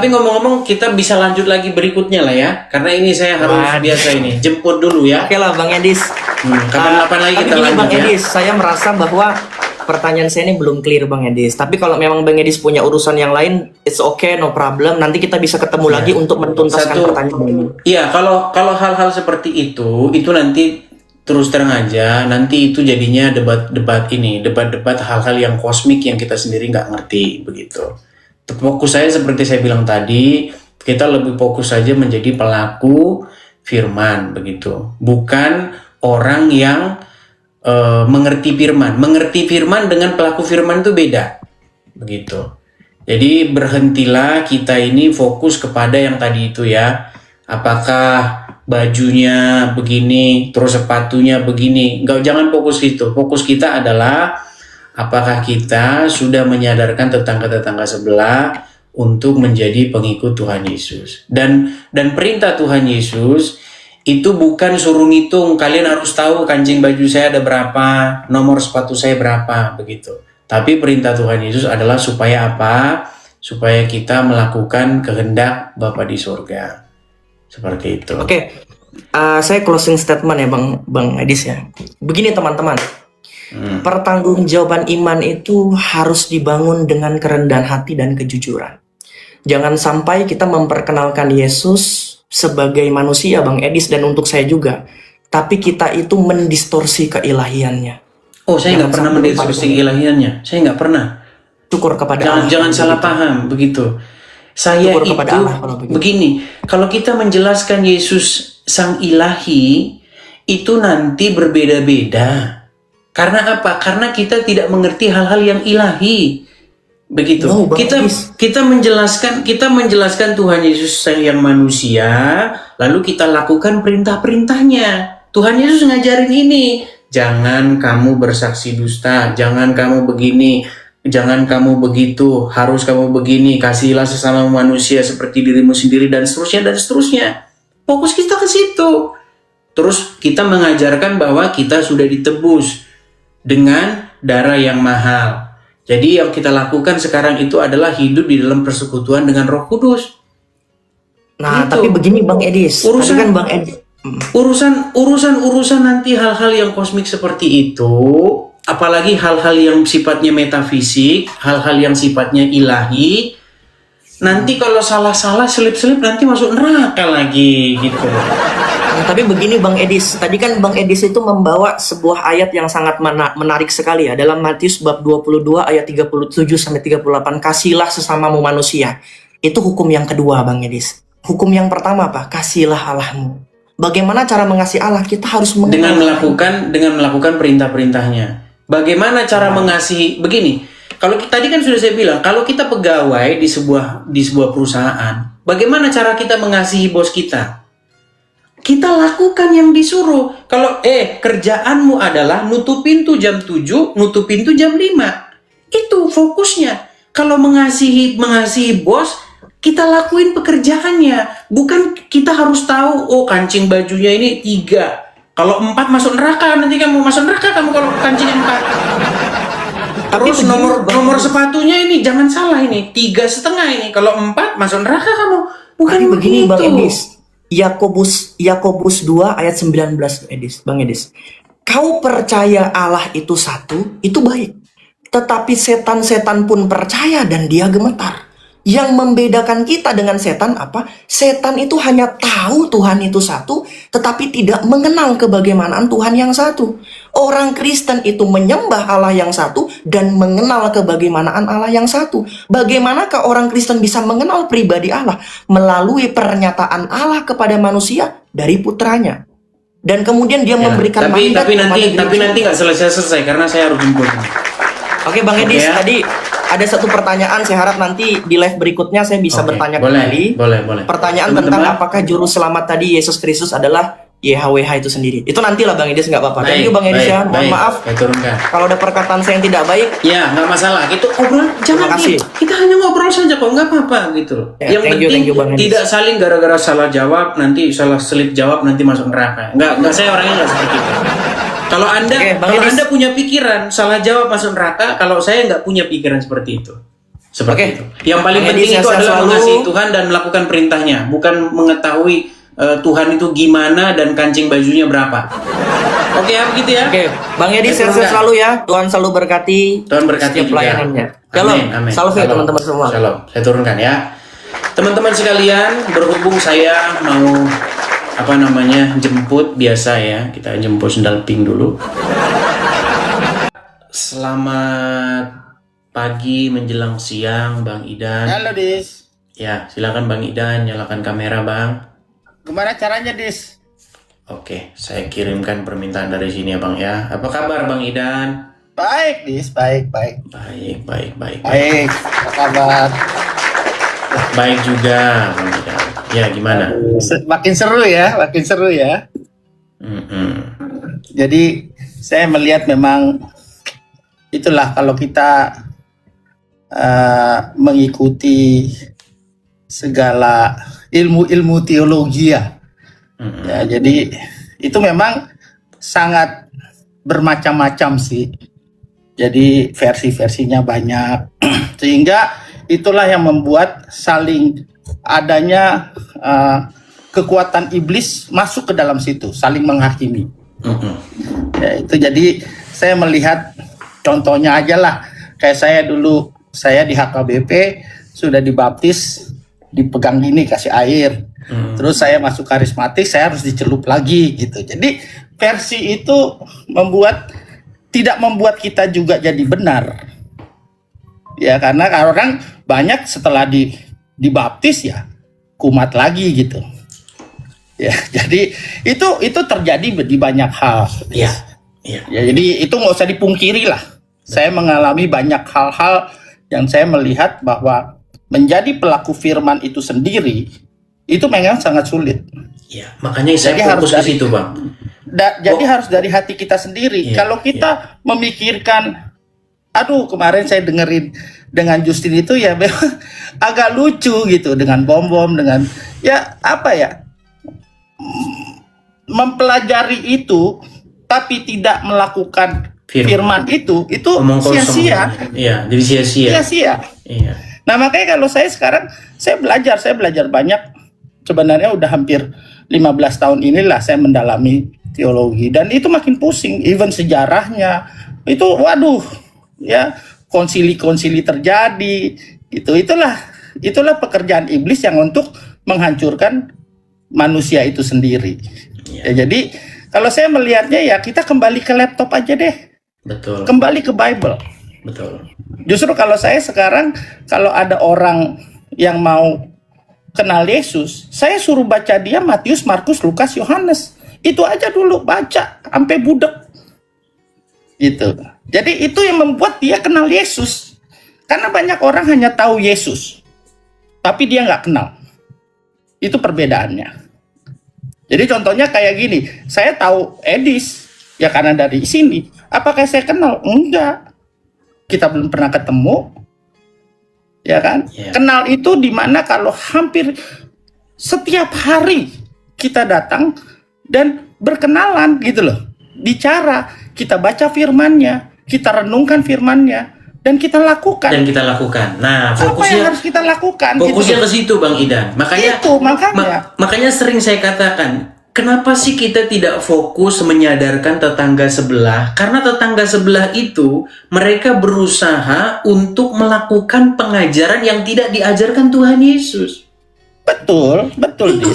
ngomong-ngomong kita bisa lanjut lagi berikutnya lah ya. Karena ini saya harus biasa ini jemput dulu ya. Oke lah Bang Edis. Kapan-kapan lagi kita lanjut Bang Edis, saya merasa bahwa pertanyaan saya ini belum clear Bang Edis. Tapi kalau memang Bang Edis punya urusan yang lain, it's okay, no problem. Nanti kita bisa ketemu lagi untuk menuntaskan pertanyaan ini. Iya, kalau hal-hal seperti itu nanti terus terang aja, nanti itu jadinya debat-debat hal-hal yang kosmik yang kita sendiri nggak ngerti begitu. Fokus saya seperti saya bilang tadi, kita lebih fokus saja menjadi pelaku firman begitu, bukan orang yang mengerti firman. Mengerti firman dengan pelaku firman itu beda begitu. Jadi berhentilah kita ini fokus kepada yang tadi itu ya. Apakah bajunya begini, terus sepatunya begini. Jangan fokus itu. Fokus kita adalah apakah kita sudah menyadarkan tetangga-tetangga sebelah untuk menjadi pengikut Tuhan Yesus. Dan perintah Tuhan Yesus itu bukan suruh ngitung, kalian harus tahu kancing baju saya ada berapa, nomor sepatu saya berapa, begitu. Tapi perintah Tuhan Yesus adalah supaya apa? Supaya kita melakukan kehendak Bapa di surga. Seperti itu. Oke. Saya closing statement ya Bang Edis ya. Begini teman-teman. Pertanggungjawaban iman itu harus dibangun dengan kerendahan hati dan kejujuran. Jangan sampai kita memperkenalkan Yesus sebagai manusia, Bang Edis, dan untuk saya juga. Tapi kita itu mendistorsi keilahiannya. Oh, saya nggak pernah mendistorsi keilahiannya. Saya nggak pernah. Syukur kepada Allah. Jangan salah paham begitu. Saya Syukur kepada itu Allah kalau begitu. begini, kalau kita menjelaskan Yesus sang ilahi, itu nanti berbeda-beda. Karena apa? Karena kita tidak mengerti hal-hal yang ilahi. Begitu. No, Bang Edis. kita menjelaskan Tuhan Yesus yang manusia, lalu kita lakukan perintah-perintahnya. Tuhan Yesus ngajarin ini, jangan kamu bersaksi dusta, jangan kamu begini, jangan kamu begitu, harus kamu begini, kasihilah sesama manusia seperti dirimu sendiri, dan seterusnya dan seterusnya. Fokus kita ke situ. Terus kita mengajarkan bahwa kita sudah ditebus dengan darah yang mahal. Jadi yang kita lakukan sekarang itu adalah hidup di dalam persekutuan dengan Roh Kudus. Nah, Gitu. tapi begini Bang Edis. Urusan- Tadi kan Bang Edis. Urusan nanti hal-hal yang kosmik seperti itu, apalagi hal-hal yang sifatnya metafisik, hal-hal yang sifatnya ilahi, nanti kalau salah-salah selip-selip nanti masuk neraka lagi gitu. Nah, tapi begini Bang Edis, tadi kan Bang Edis itu membawa sebuah ayat yang sangat menarik sekali ya, dalam Matius bab 22 ayat 37 sampai 38, kasihilah sesamamu manusia. Itu hukum yang kedua Bang Edis. Hukum yang pertama apa? Kasihilah Allahmu. Bagaimana cara mengasihi Allah? Kita harus Dengan melakukan perintah-perintahnya. Bagaimana cara mengasihi? Begini, tadi kan sudah saya bilang, kalau kita pegawai di sebuah perusahaan, bagaimana cara kita mengasihi bos kita? Kita lakukan yang disuruh. Kalau kerjaanmu adalah nutup pintu jam 7, nutup pintu jam 5. Itu fokusnya. Kalau mengasihi bos, kita lakuin pekerjaannya. Bukan kita harus tahu, oh kancing bajunya ini 3. Kalau 4 masuk neraka, nanti kamu masuk neraka kamu kalau kancing 4. Terus nomor sepatunya ini jangan salah, ini 3,5 ini. Kalau 4 masuk neraka kamu. Bukan Tapi begini begitu. Bang Edis. Yakobus 2 ayat 19 Bang Edis. Kau percaya Allah itu satu, itu baik. Tetapi setan-setan pun percaya dan dia gemetar. Yang membedakan kita dengan setan apa? Setan itu hanya tahu Tuhan itu satu, tetapi tidak mengenal kebagaimanaan Tuhan yang satu. Orang Kristen itu menyembah Allah yang satu dan mengenal kebagaimanaan Allah yang satu. Bagaimanakah orang Kristen bisa mengenal pribadi Allah? Melalui pernyataan Allah kepada manusia dari putranya. Dan kemudian dia memberikan mandat tapi kepada nanti nggak selesai karena saya harus jemput. Oke Bang Edis, ya. tadi ada satu pertanyaan, saya harap nanti di live berikutnya saya bisa bertanya kembali. Boleh. Pertanyaan Teman-teman. tentang apakah juru selamat tadi Yesus Kristus adalah YHWH itu sendiri. Itu nantilah Bang Edis, nggak apa-apa. Thank you Bang Edis ya. Mohon maaf Saya turunkan. kalau ada perkataan saya yang tidak baik. Ya, nggak masalah. Itu obrolan, jangan kasih. kita hanya ngobrol saja kok, nggak apa-apa gitu loh. Ya, Yang thank penting you, Bang Edis. tidak saling gara-gara salah jawab, nanti salah selip jawab nanti masuk neraka. Nggak saya orangnya nggak seperti itu. Kalau Anda Oke, Bang Edis. Anda punya pikiran salah jawab masuk neraka, kalau saya nggak punya pikiran seperti itu. Seperti Oke. itu. Yang paling Bang penting Edis, itu saya adalah selalu- mengasihi Tuhan dan melakukan perintahnya, bukan mengetahui Tuhan itu gimana dan kancing bajunya berapa. Oke ya, begitu ya. Oke, Bang Edis Saya sehat turunkan. selalu ya. Tuhan selalu berkati. Tuhan berkati setiap juga. pelayanannya. Shalom. Amin. Salam ya Shalom. teman-teman semua. Shalom. Saya turunkan ya. Teman-teman sekalian, berhubung saya mau jemput biasa ya. Kita jemput sendal pink dulu. Selamat pagi menjelang siang Bang Idan. Halo Dis, Ya, silakan Bang Idan nyalakan kamera Bang. gimana caranya Dis? Oke, saya kirimkan permintaan dari sini ya Bang ya. Apa kabar Bang Idan? Baik Dis, baik. Baik. Baik, apa kabar? Baik juga Bang Idan. Ya, gimana? Makin seru ya. Mm-mm. Jadi saya melihat memang itulah kalau kita mengikuti segala ilmu-ilmu teologi ya. Mm-mm. Ya, jadi itu memang sangat bermacam-macam sih. Jadi versi-versinya banyak. Sehingga itulah yang membuat saling adanya kekuatan iblis masuk ke dalam situ, saling menghakimi. Mm-mm. Ya, itu jadi saya melihat contohnya aja lah. Kayak saya dulu, saya di HKBP sudah dibaptis dipegang gini kasih air. Terus saya masuk karismatik, saya harus dicelup lagi gitu. Jadi versi itu tidak membuat kita juga jadi benar. Ya karena orang banyak setelah dibaptis ya kumat lagi gitu. Ya, jadi itu terjadi di banyak hal. Iya. Ya, jadi itu nggak usah dipungkiri lah. Saya mengalami banyak hal-hal yang saya melihat bahwa menjadi pelaku firman itu sendiri itu memang sangat sulit. Iya, makanya saya Jadi harus fokus ke dari- situ, Bang. Jadi harus dari hati kita sendiri. Iya, Kalau kita memikirkan, aduh kemarin saya dengerin dengan Justin itu ya memang agak lucu gitu dengan bom-bom dengan ya apa ya mempelajari itu tapi tidak melakukan firman itu Omong kosong. sia-sia. Iya, jadi sia-sia. Sia-sia. Iya. Nah makanya kalau saya sekarang saya belajar banyak. Sebenarnya udah hampir 15 tahun inilah saya mendalami teologi dan itu makin pusing. Even sejarahnya itu waduh ya konsili-konsili terjadi gitu. Itulah pekerjaan iblis yang untuk menghancurkan manusia itu sendiri. Iya. Ya, jadi kalau saya melihatnya ya kita kembali ke laptop aja deh. Betul. Kembali ke Bible. Betul. Justru kalau saya sekarang kalau ada orang yang mau kenal Yesus, saya suruh baca dia Matius, Markus, Lukas, Yohanes. Itu aja dulu baca sampai budek. Gitu. Jadi itu yang membuat dia kenal Yesus. Karena banyak orang hanya tahu Yesus, tapi dia nggak kenal. Itu perbedaannya. Jadi contohnya kayak gini, saya tahu Edis ya karena dari sini. Apakah saya kenal? Enggak. Kita belum pernah ketemu. Ya kan? Yeah. Kenal itu dimana kalau hampir setiap hari kita datang dan berkenalan gitu loh. Bicara, kita baca firman-Nya, kita renungkan firman-Nya dan kita lakukan. Nah, Apa yang fokusnya harus kita lakukan? fokusnya gitu ke situ, Bang Idan. Makanya Itu, makanya. makanya sering saya katakan, kenapa sih kita tidak fokus menyadarkan tetangga sebelah? Karena tetangga sebelah itu mereka berusaha untuk melakukan pengajaran yang tidak diajarkan Tuhan Yesus. Betul.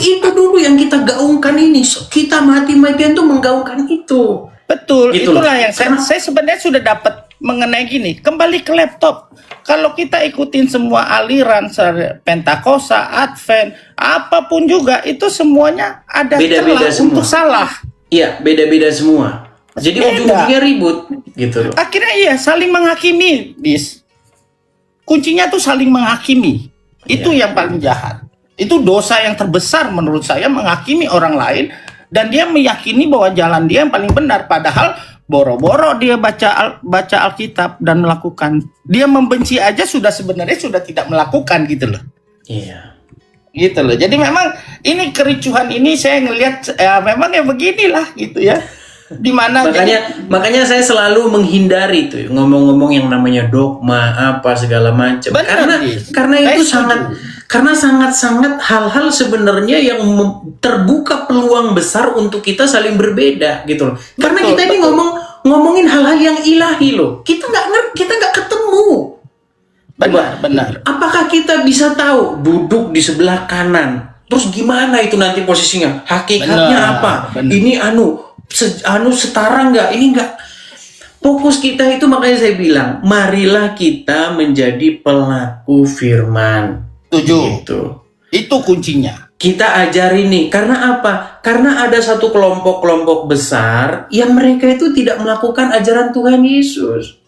Itu dulu yang kita gaungkan ini. Kita mati-matian tuh menggaungkan itu. Betul, Gitu itulah loh. yang saya sebenarnya sudah dapat mengenai gini. Kembali ke laptop. Kalau kita ikutin semua aliran Pentakosta, Advent, apapun juga itu semuanya ada Beda-beda celah semua. untuk salah. Iya, beda-beda semua. Jadi Beda. ujung-ujungnya ribut gitu loh. Akhirnya iya saling menghakimi, Dis. Kuncinya tuh saling menghakimi. Itu yang paling jahat. Itu dosa yang terbesar menurut saya menghakimi orang lain dan dia meyakini bahwa jalan dia yang paling benar padahal boro-boro dia baca Alkitab dan melakukan. Dia membenci aja sebenarnya sudah tidak melakukan gitu loh. Iya. Gitu loh. Jadi memang ini kericuhan ini saya ngelihat ya memang ya beginilah gitu ya. Dimana makanya saya selalu menghindari tuh ngomong-ngomong yang namanya dogma apa segala macam. Benar, Karena Dis. itu Saya sangat hal-hal sebenarnya yang terbuka peluang besar untuk kita saling berbeda gitu loh. Karena Betul, kita ini ngomongin hal-hal yang ilahi loh. Kita nggak ketemu. benar. Apakah kita bisa tahu duduk di sebelah kanan? Terus gimana itu nanti posisinya? Hakikatnya Benar, apa? benar. Ini setara nggak? Ini nggak. Fokus kita itu makanya saya bilang, marilah kita menjadi pelaku firman. Setuju. Gitu. Itu kuncinya. Kita ajari nih, karena apa? Karena ada satu kelompok-kelompok besar yang mereka itu tidak melakukan ajaran Tuhan Yesus.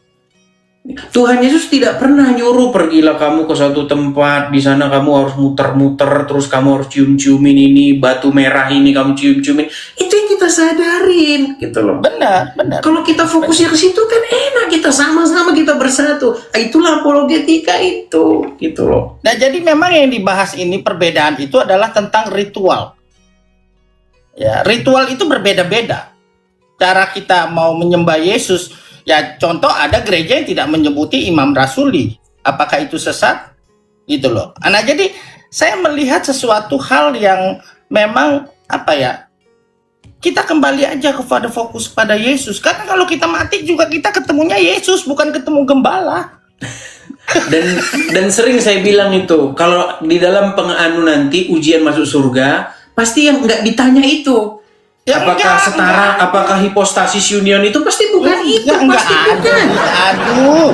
Tuhan Yesus tidak pernah nyuruh pergilah kamu ke satu tempat, di sana kamu harus muter-muter, terus kamu harus cium-ciumin ini, batu merah ini kamu cium-ciumin. Itu yang kita sadarin, gitu loh. Benar. Kalau kita fokusnya ke situ kan enak, kita sama-sama kita bersatu. Itulah apologetika itu, gitu loh. Nah, jadi memang yang dibahas ini perbedaan itu adalah tentang ritual. Ya, ritual itu berbeda-beda. Cara kita mau menyembah Yesus, ya contoh ada gereja yang tidak menyebuti imam rasuli. Apakah itu sesat? Gitu loh. Nah, jadi saya melihat sesuatu hal yang memang apa ya? Kita kembali aja kepada fokus pada Yesus. Karena kalau kita mati juga kita ketemunya Yesus, bukan ketemu gembala. Dan sering saya bilang itu, kalau di dalam penganu nanti ujian masuk surga, pasti yang nggak ditanya itu. Ya, Apakah enggak, setara, apakah hipostasis union itu pasti bukan itu, pasti bukan. Aduh,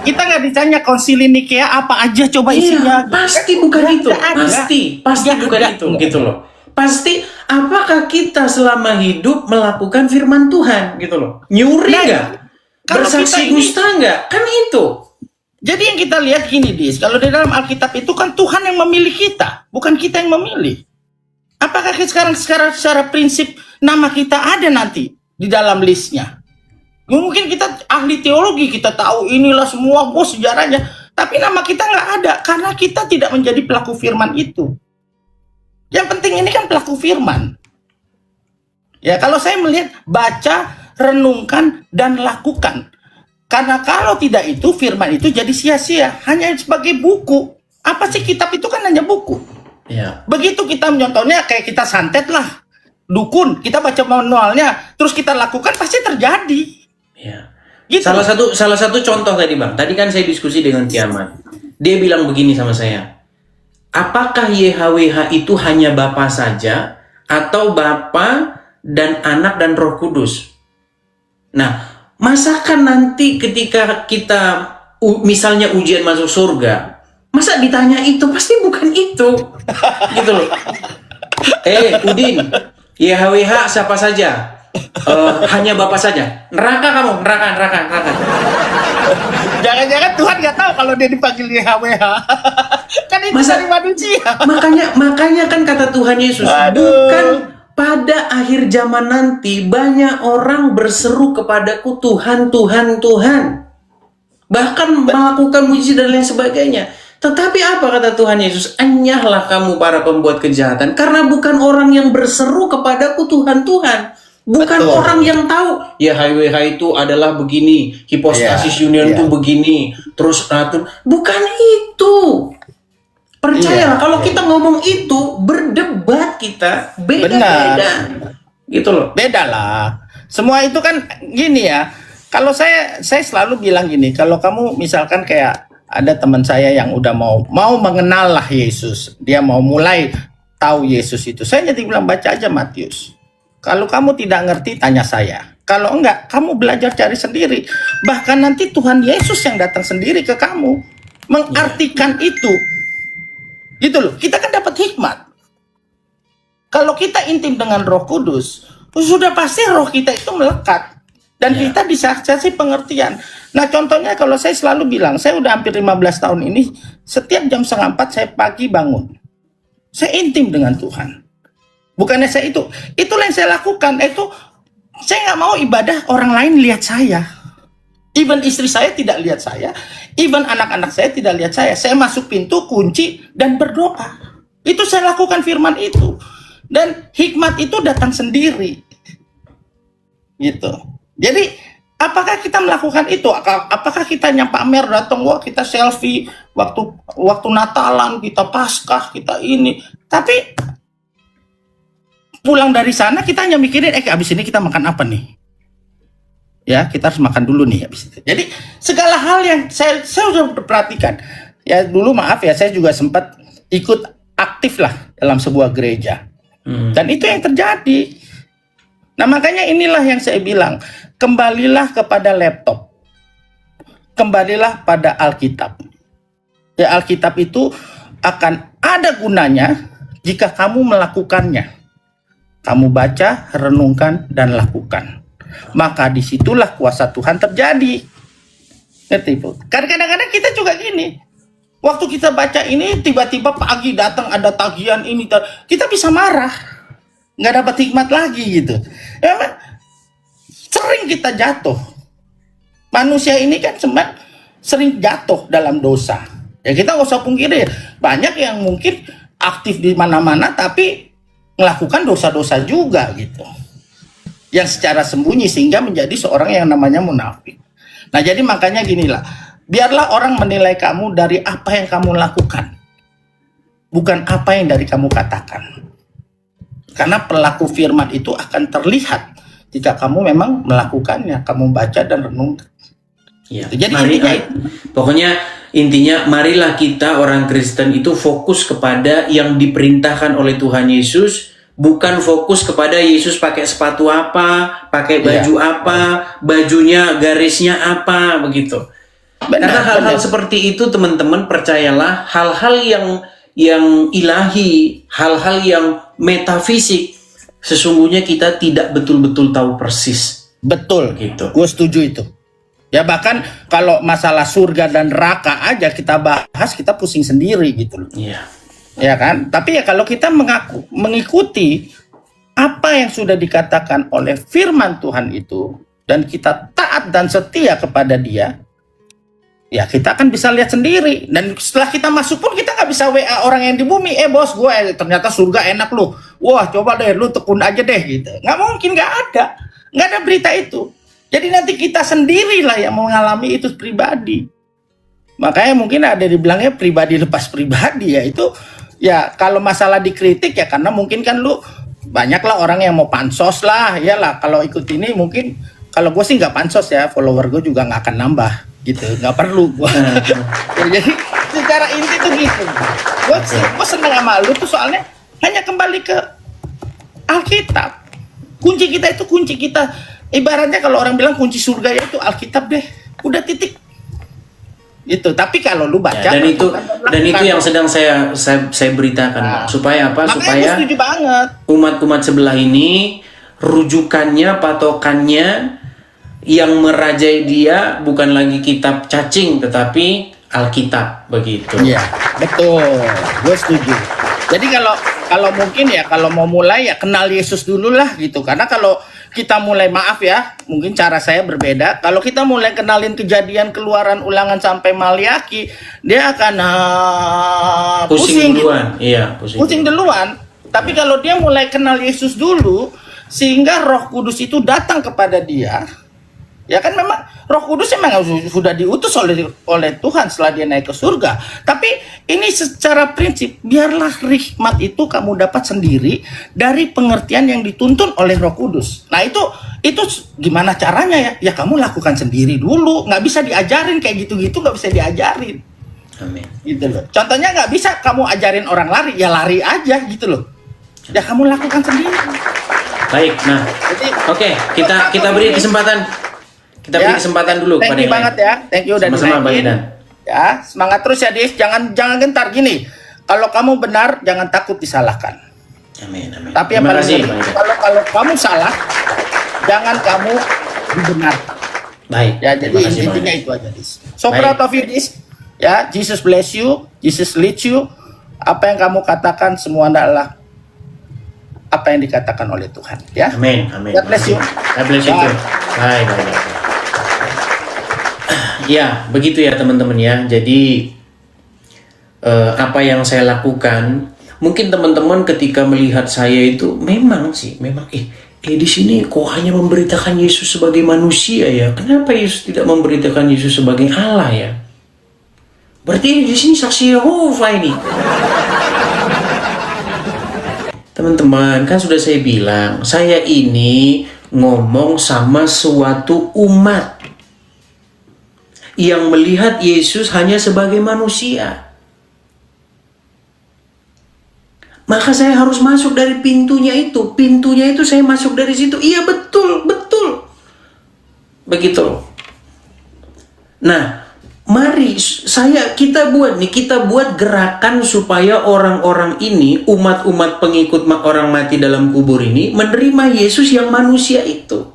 kita nggak ditanya konsili Nikea apa aja coba isinya. Iya, pasti bukan itu. Pasti Nggak bukan ada. itu, gitu loh. Pasti apakah kita selama hidup melakukan firman Tuhan, gitu loh. Nyuri Nah, nggak? kalau Bersaksi kita ini- dusta nggak? Kan itu. Jadi yang kita lihat gini, Dis, kalau di dalam Alkitab itu kan Tuhan yang memilih kita, bukan kita yang memilih. Apakah sekarang secara prinsip nama kita ada nanti di dalam listnya? Mungkin kita ahli teologi, kita tahu inilah semua sejarahnya, tapi nama kita nggak ada karena kita tidak menjadi pelaku firman itu. Yang penting ini kan pelaku firman. Ya, kalau saya melihat baca, renungkan, dan lakukan. Karena kalau tidak itu, firman itu jadi sia-sia. Hanya sebagai buku. Apa sih kitab itu kan hanya buku. Ya. Begitu kita menyontohnya kayak kita santet lah. Dukun, kita baca manualnya, terus kita lakukan pasti terjadi. Ya. Gitu. Salah satu contoh tadi Bang. Tadi kan saya diskusi dengan Kiamat. Dia bilang begini sama saya. Apakah YHWH itu hanya Bapa saja atau Bapa dan Anak dan Roh Kudus? Nah, masakan nanti ketika kita misalnya ujian masuk surga, masa ditanya itu? Pasti bukan itu. Gitu loh. Udin, YHWH siapa saja? Hanya Bapak saja. Neraka kamu, neraka. Jangan-jangan Tuhan nggak tahu kalau dia dipanggil YHWH. Kan itu dari manusia. Makanya kan kata Tuhan Yesus, bukan pada akhir zaman nanti banyak orang berseru kepadaku Tuhan, Tuhan, Tuhan. Bahkan melakukan mujizat dan lain sebagainya. Tetapi apa kata Tuhan Yesus? Enyahlah kamu para pembuat kejahatan. Karena bukan orang yang berseru kepadaku Tuhan, Tuhan. Bukan Betul. orang yang tahu. Ya HWH itu adalah begini. Hipostasis union itu begini. Terus bukan itu. Percayalah kalau kita ngomong itu, berdebat kita beda-beda. Gitu loh. Beda lah. Semua itu kan gini ya. Kalau saya selalu bilang gini, kalau kamu misalkan kayak ada teman saya yang udah mau mengenal lah Yesus, dia mau mulai tahu Yesus itu. Saya jadi bilang baca aja Matius. Kalau kamu tidak ngerti tanya saya. Kalau enggak, kamu belajar cari sendiri. Bahkan nanti Tuhan Yesus yang datang sendiri ke kamu mengartikan itu. Gitu loh. Kita kan dapat hikmat. Kalau kita intim dengan Roh Kudus, sudah pasti roh kita itu melekat. Dan kita disaksi pengertian. Nah contohnya kalau saya selalu bilang, saya udah hampir 15 tahun ini, setiap jam 3:30 saya pagi bangun. Saya intim dengan Tuhan. Bukannya saya itulah yang saya lakukan. Saya nggak mau ibadah orang lain lihat saya. Even istri saya tidak lihat saya. Even anak-anak saya tidak lihat saya. Saya masuk pintu, kunci, dan berdoa. Itu saya lakukan firman itu. Dan hikmat itu datang sendiri. Gitu. Jadi apakah kita melakukan itu? Apakah kita pamer datang, wah kita selfie waktu Natalan, kita Paskah, kita ini. Tapi pulang dari sana kita hanya mikirin, abis ini kita makan apa nih? Ya, kita harus makan dulu nih abis itu. Jadi segala hal yang saya sudah perhatikan. Ya dulu maaf ya, saya juga sempat ikut aktif lah dalam sebuah gereja. Dan itu yang terjadi. Nah makanya inilah yang saya bilang, kembalilah kepada laptop. Kembalilah pada Alkitab. Ya Alkitab itu akan ada gunanya jika kamu melakukannya. Kamu baca, renungkan, dan lakukan. Maka disitulah kuasa Tuhan terjadi. Ngerti Bu? Kadang-kadang kita juga gini. Waktu kita baca ini, tiba-tiba pagi datang ada tagihan ini. Kita bisa marah. Nggak dapat hikmat lagi gitu. Ya, sering kita jatuh. Manusia ini kan sering jatuh dalam dosa. Ya kita nggak usah pungkiri. Banyak yang mungkin aktif di mana-mana tapi melakukan dosa-dosa juga gitu. Yang secara sembunyi sehingga menjadi seorang yang namanya munafik. Nah jadi makanya ginilah. Biarlah orang menilai kamu dari apa yang kamu lakukan. Bukan apa yang dari kamu katakan. Karena pelaku firman itu akan terlihat jika kamu memang melakukannya. Kamu baca dan renungkan. Ya. Jadi Mari, intinya pokoknya intinya marilah kita orang Kristen itu fokus kepada yang diperintahkan oleh Tuhan Yesus, bukan fokus kepada Yesus pakai sepatu apa, pakai baju apa, bajunya garisnya apa, begitu. Karena hal-hal seperti itu, teman-teman, percayalah, hal-hal yang ilahi, hal-hal yang metafisik, sesungguhnya kita tidak betul-betul tahu persis. Betul, Gitu. gue setuju itu. Ya bahkan kalau masalah surga dan neraka aja kita bahas, kita pusing sendiri gitu loh. Iya. Ya kan? Tapi ya kalau kita mengikuti apa yang sudah dikatakan oleh firman Tuhan itu, dan kita taat dan setia kepada dia, ya kita akan bisa lihat sendiri. Dan setelah kita masuk pun kita nggak bisa WA orang yang di bumi, bos gue ternyata surga enak lu, wah coba deh lu tekun aja deh gitu. Nggak mungkin, nggak ada berita itu. Jadi nanti kita sendirilah yang mengalami itu pribadi. Makanya mungkin ada dibilangnya pribadi lepas pribadi, ya itu ya kalau masalah dikritik ya karena mungkin kan lu banyaklah orang yang mau pansos lah, iyalah kalau ikut ini mungkin. Kalau gue sih nggak pansos ya, follower gue juga nggak akan nambah gitu, nggak perlu gue. Jadi secara inti tuh gitu. Gue seneng sama lu tuh soalnya hanya kembali ke Alkitab. Kunci kita. Ibaratnya kalau orang bilang kunci surga itu Alkitab deh, udah titik. Itu. Tapi kalau lu baca Ya, dan itu yang sedang saya beritakan, supaya apa? Makanya Supaya gue setuju banget. umat sebelah ini rujukannya, patokannya yang merajai dia bukan lagi kitab cacing tetapi Alkitab, begitu. Iya, betul. Gue setuju. Jadi kalau mungkin ya kalau mau mulai ya kenal Yesus dulu lah gitu. Karena kalau kita mulai, maaf ya, mungkin cara saya berbeda. Kalau kita mulai kenalin Kejadian, Keluaran, Ulangan sampai Maliaki, dia akan pusing duluan. gitu. Iya, Pusing duluan. Tapi kalau dia mulai kenal Yesus dulu, sehingga Roh Kudus itu datang kepada dia. Ya kan memang Roh Kudus memang sudah diutus oleh Tuhan setelah dia naik ke surga. Tapi ini secara prinsip, biarlah hikmat itu kamu dapat sendiri dari pengertian yang dituntun oleh Roh Kudus. Nah itu gimana caranya ya? Ya kamu lakukan sendiri dulu. Nggak bisa diajarin kayak gitu-gitu, nggak bisa diajarin. Amin. Gitu loh. Contohnya nggak bisa kamu ajarin orang lari, ya lari aja gitu loh. Ya kamu lakukan sendiri. Baik, nah, Jadi, oke, kita beri kesempatan. Kita beri kesempatan dulu thank kepada you yang banget lain. ya. Thank you udah Sama-sama, Bang dinaikin. Idan. Ya, semangat terus ya, Dis. Jangan gentar gini. Kalau kamu benar, jangan takut disalahkan. Amin. Tapi yang Terima paling kasih, penting, Bang Idan. kalau kamu salah, jangan kamu dibenarkan. Baik. Ya, jadi terima kasih, Bang intinya Idan. itu aja, Dis. So Baik. proud of you, Dis. Ya, Jesus bless you, Jesus lead you. Apa yang kamu katakan semua adalah apa yang dikatakan oleh Tuhan. Ya. Amin. God bless you. God bless you too. Bye. Ya, begitu ya teman-teman ya. Jadi apa yang saya lakukan, mungkin teman-teman ketika melihat saya itu memang di sini kok hanya memberitakan Yesus sebagai manusia ya. Kenapa Yesus tidak memberitakan Yesus sebagai Allah ya? Berarti di sini saksi Yehova ini. Teman-teman, kan sudah saya bilang, saya ini ngomong sama suatu umat yang melihat Yesus hanya sebagai manusia. Maka saya harus masuk dari pintunya itu. Pintunya itu saya masuk dari situ. Iya, betul. Begitu. Nah, mari kita buat gerakan supaya orang-orang ini, umat-umat pengikut orang mati dalam kubur ini menerima Yesus yang manusia itu.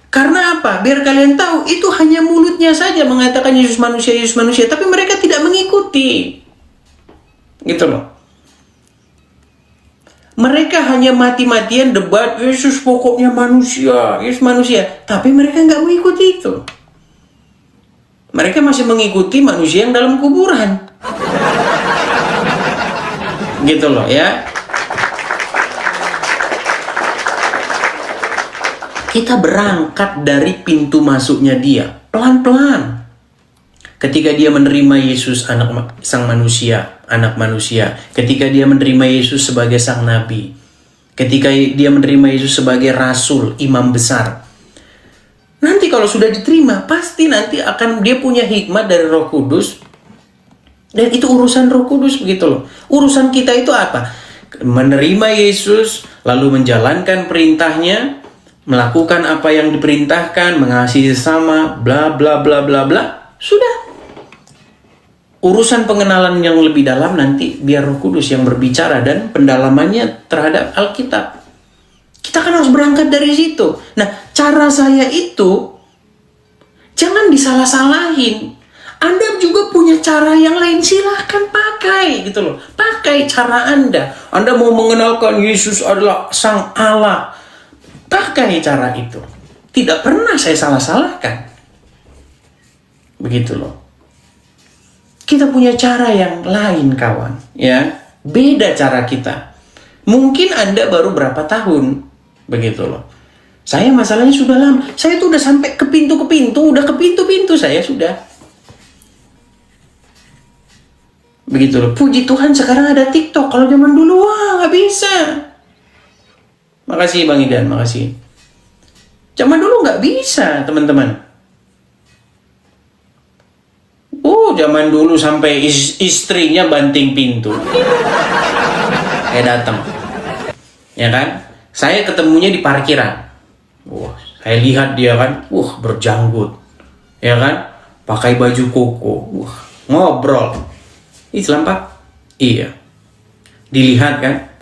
Karena apa? Biar kalian tahu, itu hanya mulutnya saja mengatakan Yesus manusia, tapi mereka tidak mengikuti. Gitu loh. Mereka hanya mati-matian debat, Yesus pokoknya manusia, Yesus manusia. Tapi mereka nggak mengikuti itu. Mereka masih mengikuti manusia yang dalam kuburan. Gitu loh ya. Kita berangkat dari pintu masuknya dia, pelan-pelan. Ketika dia menerima Yesus sang manusia, anak manusia. Ketika dia menerima Yesus sebagai sang nabi. Ketika dia menerima Yesus sebagai rasul, imam besar. Nanti kalau sudah diterima, pasti nanti akan dia punya hikmat dari Roh Kudus. Dan itu urusan Roh Kudus begitu loh. Urusan kita itu apa? Menerima Yesus, lalu menjalankan perintahnya, melakukan apa yang diperintahkan, mengasihi sesama, bla bla bla bla bla. Sudah. Urusan pengenalan yang lebih dalam nanti biar Roh Kudus yang berbicara dan pendalamannya terhadap Alkitab. Kita kan harus berangkat dari situ. Nah, cara saya itu jangan disalah-salahin. Anda juga punya cara yang lain, silahkan pakai gitu loh. Pakai cara Anda. Anda mau mengenalkan Yesus adalah Sang Allah. Pakai cara itu. Tidak pernah saya salah-salahkan. Begitu loh. Kita punya cara yang lain, kawan. Ya, beda cara kita. Mungkin Anda baru berapa tahun. Begitu loh. Saya masalahnya sudah lama. Saya tuh udah sampai ke pintu, udah ke pintu saya sudah. Begitu loh. Puji Tuhan sekarang ada TikTok. Kalau zaman dulu wah nggak bisa. Makasih Bang Idan, makasih. Zaman dulu nggak bisa, teman-teman. Zaman dulu sampai istrinya banting pintu. Datang. Ya kan? Saya ketemunya di parkiran. Saya lihat dia kan, berjanggut. Ya kan? Pakai baju koko. Ngobrol. Islam, Pak? Iya. Dilihat kan?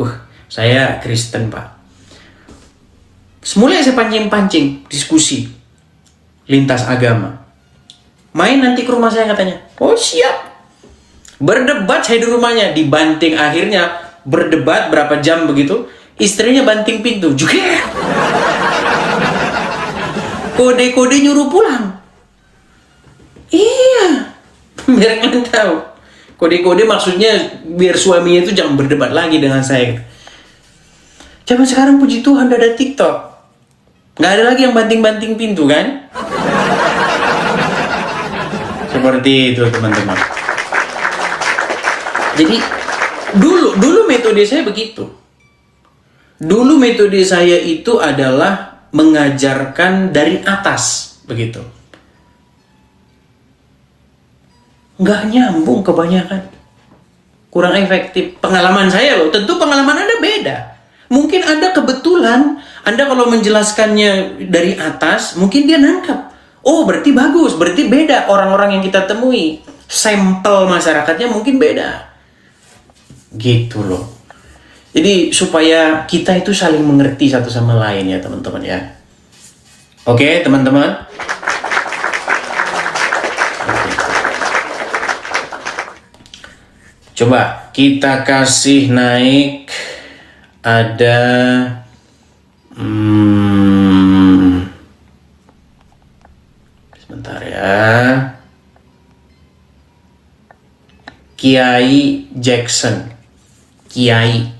Saya Kristen, Pak. Semula saya pancing-pancing diskusi lintas agama. Main nanti ke rumah saya katanya. Oh siap. Berdebat saya di rumahnya, dibanting, akhirnya berdebat berapa jam begitu. Istrinya banting pintu juga. Kode-kode nyuruh pulang. Iya. Biar kalian tahu. Kode-kode maksudnya biar suaminya itu jangan berdebat lagi dengan saya. Zaman sekarang puji Tuhan ada TikTok. Nggak ada lagi yang banting-banting pintu kan? Seperti itu teman-teman. Jadi dulu metode saya begitu. Dulu metode saya itu adalah mengajarkan dari atas begitu. Nggak nyambung kebanyakan. Kurang efektif. Pengalaman saya loh, tentu pengalaman Anda beda. Mungkin Anda kebetulan, Anda kalau menjelaskannya dari atas, mungkin dia nangkap. Oh berarti bagus, berarti beda orang-orang yang kita temui. Sampel masyarakatnya mungkin beda. Gitu loh. Jadi supaya kita itu saling mengerti satu sama lain ya teman-teman ya. Oke teman-teman. Coba kita kasih naik ada sebentar ya. Kiai Jackson. Kiai